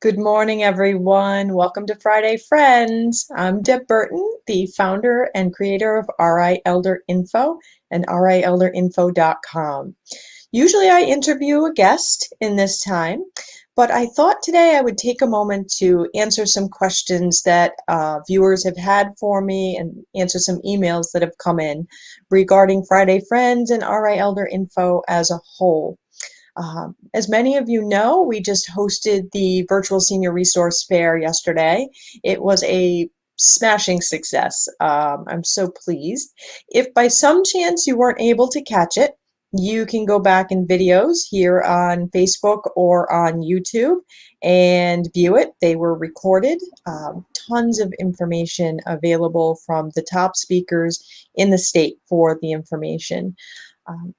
Good morning, everyone. Welcome to Friday Friends. I'm Deb Burton, the founder and creator of RI Elder Info and rielderinfo.com. Usually I interview a guest in this time, but I thought today I would take a moment to answer some questions that viewers have had for me and answer some emails that have come in regarding Friday Friends and RI Elder Info as a whole. As many of you know, we just hosted the Virtual Senior Resource Fair yesterday. It was a smashing success. I'm so pleased. If by some chance you weren't able to catch it, you can go back in videos here on Facebook or on YouTube and view it. They were recorded. Tons of information available from the top speakers in the state for the information. Um,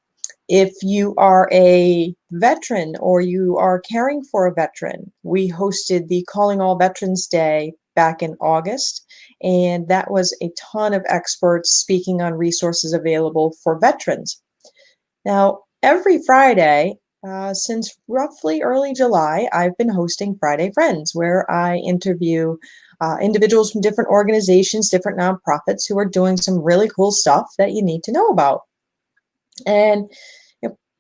if you are a veteran or you are caring for a veteran, we hosted the Calling All Veterans Day back in August, and that was a ton of experts speaking on resources available for veterans. Now, every Friday, since roughly early July, I've been hosting Friday Friends, where I interview individuals from different organizations, different nonprofits who are doing some really cool stuff that you need to know about. And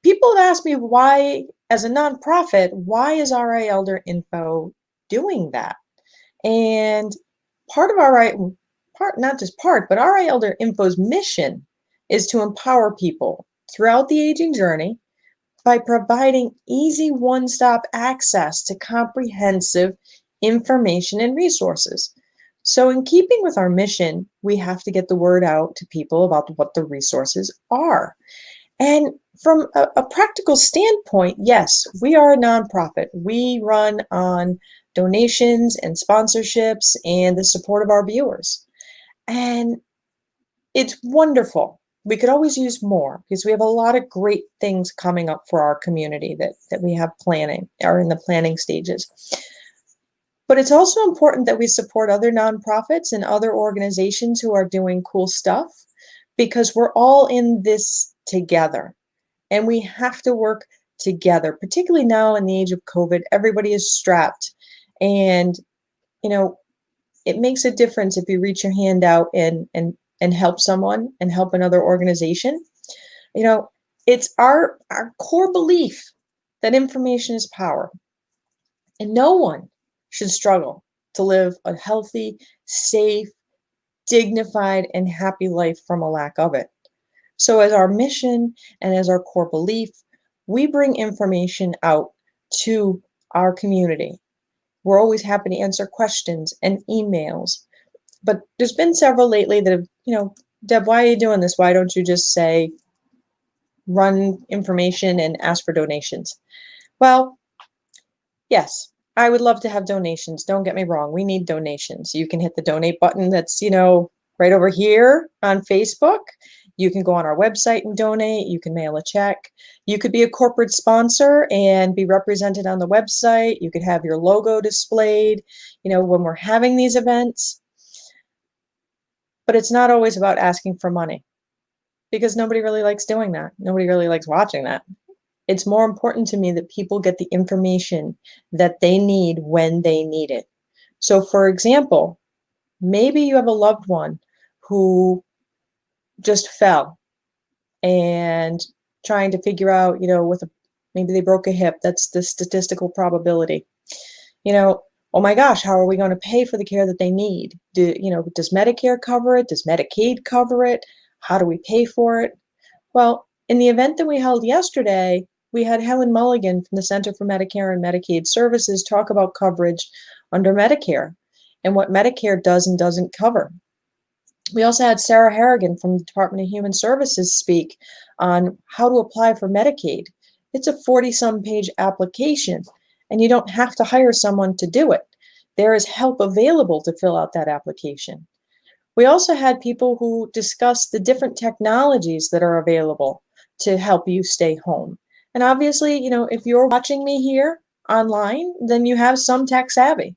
people have asked me why, as a nonprofit, why is RI Elder Info doing that? And part of not just part, but RI Elder Info's mission is to empower people throughout the aging journey by providing easy one-stop access to comprehensive information and resources. So in keeping with our mission, we have to get the word out to people about what the resources are. And from a practical standpoint, yes, we are a nonprofit. We run on donations and sponsorships and the support of our viewers. And it's wonderful. We could always use more because we have a lot of great things coming up for our community that we have planning or in the planning stages. But it's also important that we support other nonprofits and other organizations who are doing cool stuff because we're all in this together. And we have to work together, particularly now in the age of COVID. Everybody is strapped. And, you know, it makes a difference if you reach your hand out and help someone and help another organization. You know, it's our core belief that information is power. And no one should struggle to live a healthy, safe, dignified, and happy life from a lack of it. So as our mission and as our core belief, we bring information out to our community. We're always happy to answer questions and emails. But there's been several lately that have, Deb, why are you doing this? Why don't you just say, run information and ask for donations? Well, yes, I would love to have donations. Don't get me wrong. We need donations. You can hit the donate button that's, right over here on Facebook. You can go on our website and donate. You can mail a check. You could be a corporate sponsor and be represented on the website. You could have your logo displayed, when we're having these events. But it's not always about asking for money because nobody really likes doing that. Nobody really likes watching that. It's more important to me that people get the information that they need when they need it. So, for example, maybe you have a loved one who just fell and trying to figure out, maybe they broke a hip. That's the statistical probability. Oh my gosh, how are we going to pay for the care that they need? Does Medicare cover it? Does Medicaid cover it? How do we pay for it? Well, in the event that we held yesterday, we had Helen Mulligan from the Center for Medicare and Medicaid Services talk about coverage under Medicare and what Medicare does and doesn't cover. We also had Sarah Harrigan from the Department of Human Services speak on how to apply for Medicaid. It's a 40-some page application, and you don't have to hire someone to do it. There is help available to fill out that application. We also had people who discussed the different technologies that are available to help you stay home. And obviously, if you're watching me here online, then you have some tech savvy.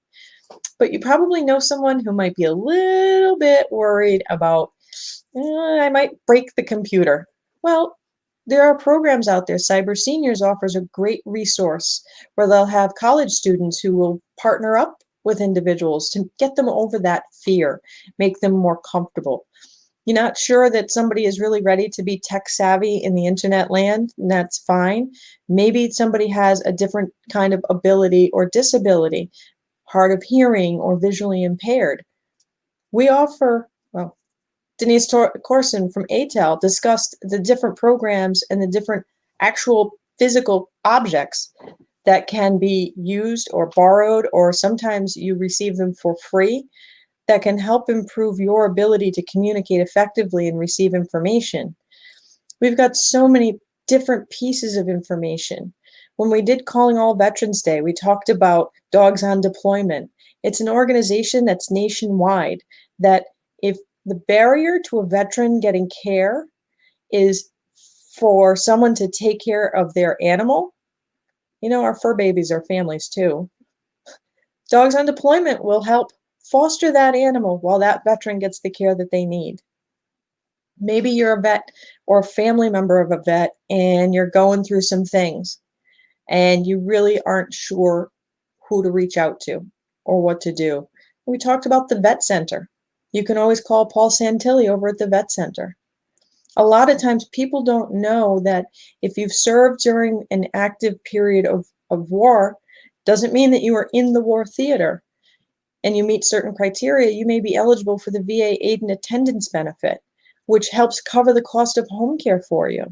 But you probably know someone who might be a little bit worried about, I might break the computer. Well, There are programs out there. Cyber Seniors offers a great resource where they'll have college students who will partner up with individuals to get them over that fear, make them more comfortable. You're not sure that somebody is really ready to be tech savvy in the internet land, and that's fine. Maybe somebody has a different kind of ability or disability, hard of hearing or visually impaired. We offer, well, Denise Corson from ATEL discussed the different programs and the different actual physical objects that can be used or borrowed, or sometimes you receive them for free, that can help improve your ability to communicate effectively and receive information. We've got so many different pieces of information. When we did Calling All Veterans Day, we talked about Dogs on Deployment. It's an organization that's nationwide, that if the barrier to a veteran getting care is for someone to take care of their animal, our fur babies are families too. Dogs on Deployment will help foster that animal while that veteran gets the care that they need. Maybe you're a vet or a family member of a vet and you're going through some things and you really aren't sure who to reach out to or what to do. We talked about the vet center. You can always call Paul Santilli over at the vet center. A lot of times people don't know that if you've served during an active period of war, doesn't mean that you are in the war theater and you meet certain criteria. You may be eligible for the VA aid and attendance benefit, which helps cover the cost of home care for you,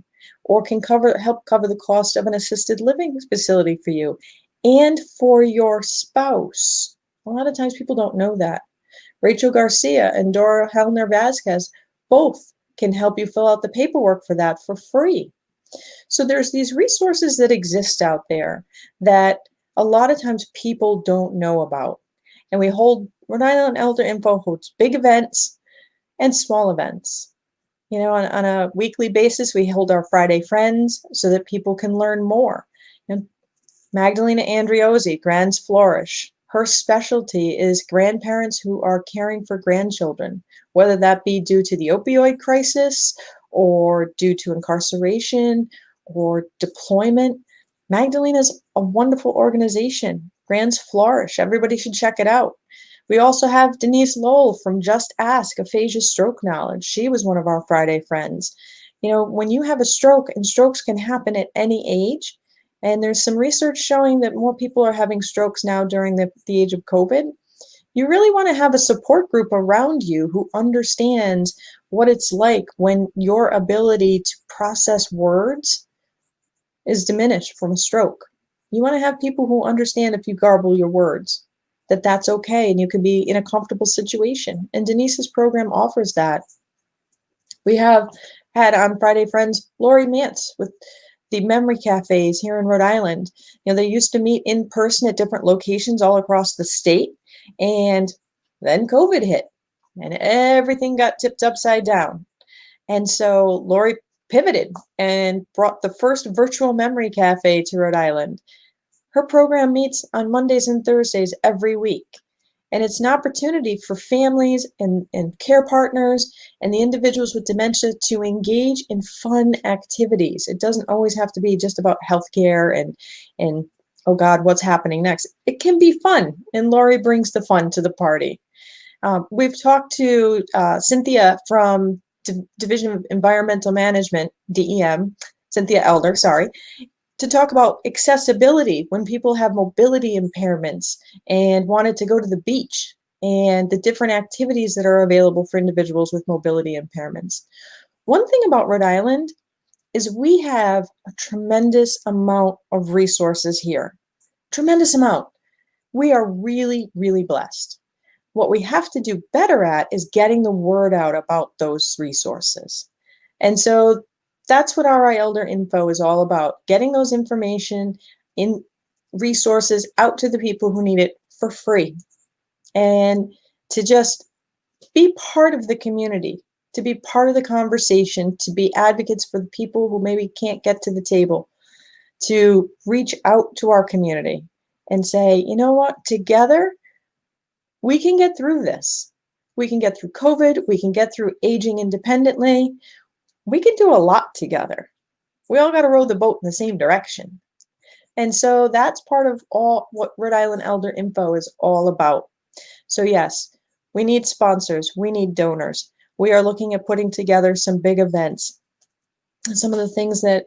or can help cover the cost of an assisted living facility for you and for your spouse. A lot of times people don't know that. Rachel Garcia and Dora Helner Vasquez both can help you fill out the paperwork for that for free. So there's these resources that exist out there that a lot of times people don't know about. And Rhode Island Elder Info holds big events and small events. On a weekly basis, we hold our Friday Friends so that people can learn more. And Magdalena Andriozzi, Grands Flourish, her specialty is grandparents who are caring for grandchildren, whether that be due to the opioid crisis or due to incarceration or deployment. Magdalena's a wonderful organization. Grands Flourish. Everybody should check it out. We also have Denise Lowell from Just Ask Aphasia Stroke Knowledge. She was one of our Friday Friends. When you have a stroke, and strokes can happen at any age, and there's some research showing that more people are having strokes now during the age of COVID, you really want to have a support group around you who understands what it's like when your ability to process words is diminished from a stroke. You want to have people who understand if you garble your words, that's okay and you can be in a comfortable situation. And Denise's program offers that. We have had on Friday Friends Lori Mantz with the memory cafes here in Rhode Island. They used to meet in person at different locations all across the state, and then COVID hit and everything got tipped upside down. And so Lori pivoted and brought the first virtual memory cafe to Rhode Island. Her program meets on Mondays and Thursdays every week. And it's an opportunity for families and care partners and the individuals with dementia to engage in fun activities. It doesn't always have to be just about healthcare and oh God, what's happening next? It can be fun, and Lori brings the fun to the party. We've talked to Cynthia from Division of Environmental Management, DEM, Cynthia Elder, sorry, to talk about accessibility when people have mobility impairments and wanted to go to the beach, and the different activities that are available for individuals with mobility impairments. One thing about Rhode Island is we have a tremendous amount of resources here. Tremendous amount. We are really, really blessed. What we have to do better at is getting the word out about those resources. And so that's what RI Elder Info is all about, getting those information in resources out to the people who need it for free, and to just be part of the community, to be part of the conversation, to be advocates for the people who maybe can't get to the table, to reach out to our community and say, you know what, together we can get through this. We can get through COVID. We can get through aging independently. We can do a lot together. We all got to row the boat in the same direction. And so that's part of all what Rhode Island Elder Info is all about. So yes, we need sponsors, we need donors. We are looking at putting together some big events. Some of the things that,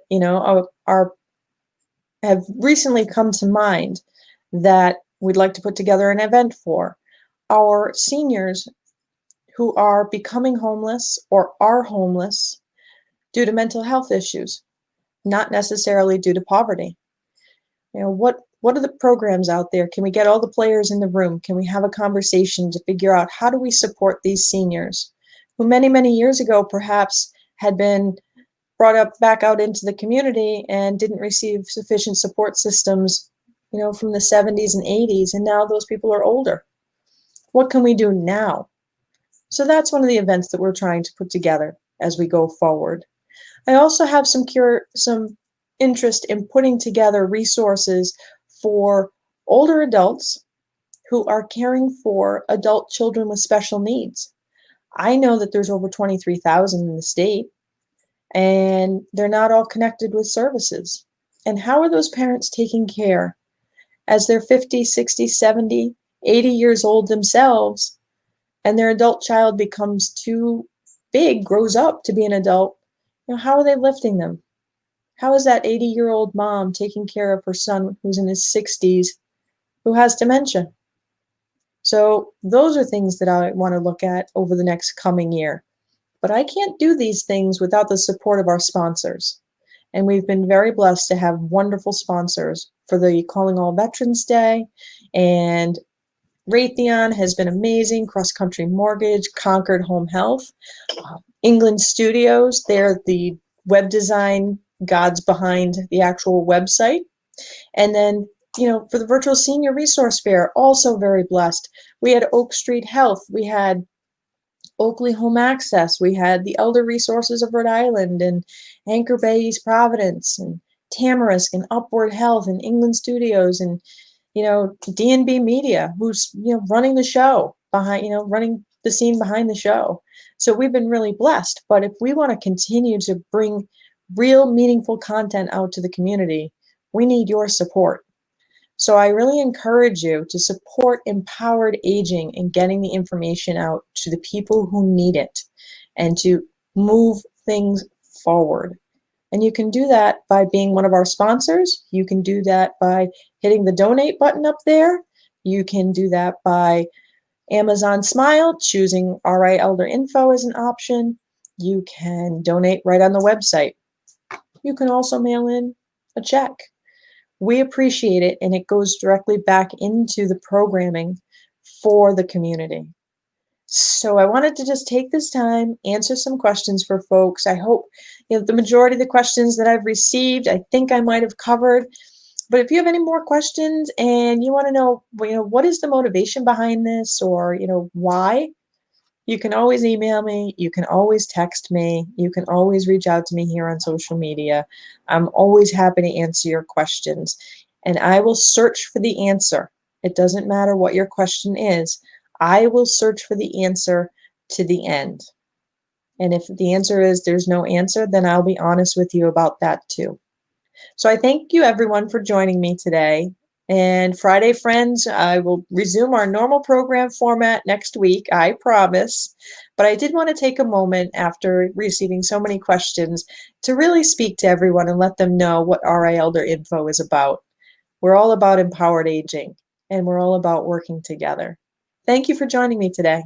are have recently come to mind that we'd like to put together an event for. Our seniors who are becoming homeless or are homeless due to mental health issues, not necessarily due to poverty. What are the programs out there? Can we get all the players in the room? Can we have a conversation to figure out how do we support these seniors who many, many years ago perhaps had been brought up back out into the community and didn't receive sufficient support systems, from the 70s and 80s, and now those people are older. What can we do now? So that's one of the events that we're trying to put together as we go forward. I also have some interest in putting together resources for older adults who are caring for adult children with special needs. I know that there's over 23,000 in the state, and they're not all connected with services. And how are those parents taking care as they're 50, 60, 70, 80 years old themselves, and their adult child becomes too big, grows up to be an adult? How are they lifting them? How is that 80-year-old mom taking care of her son who's in his 60s who has dementia? So those are things that I want to look at over the next coming year. But I can't do these things without the support of our sponsors. And we've been very blessed to have wonderful sponsors for the Calling All Veterans Day. And Raytheon has been amazing, Cross Country Mortgage, Concord Home Health, England Studios, they're the web design gods behind the actual website. And then, for the virtual senior resource fair, also very blessed. We had Oak Street Health, we had Oakley Home Access, we had the Elder Resources of Rhode Island, and Anchor Bay East Providence, and Tamarisk, and Upward Health, and England Studios, and D&B Media, who's running the show behind, running the scene behind the show. So we've been really blessed. But if we want to continue to bring real meaningful content out to the community, we need your support. So I really encourage you to support empowered aging and getting the information out to the people who need it and to move things forward. And you can do that by being one of our sponsors. You can do that by hitting the donate button up there. You can do that by Amazon Smile, choosing RI Elder Info as an option. You can donate right on the website. You can also mail in a check. We appreciate it, and it goes directly back into the programming for the community. So I wanted to just take this time, answer some questions for folks. I hope the majority of the questions that I've received, I think I might have covered. But if you have any more questions and you want to know, what is the motivation behind this, or why, you can always email me. You can always text me. You can always reach out to me here on social media. I'm always happy to answer your questions, and I will search for the answer. It doesn't matter what your question is. I will search for the answer to the end. And if the answer is there's no answer, then I'll be honest with you about that too. So I thank you everyone for joining me today. And Friday Friends, I will resume our normal program format next week, I promise. But I did want to take a moment after receiving so many questions to really speak to everyone and let them know what RI Elder Info is about. We're all about empowered aging, and we're all about working together. Thank you for joining me today.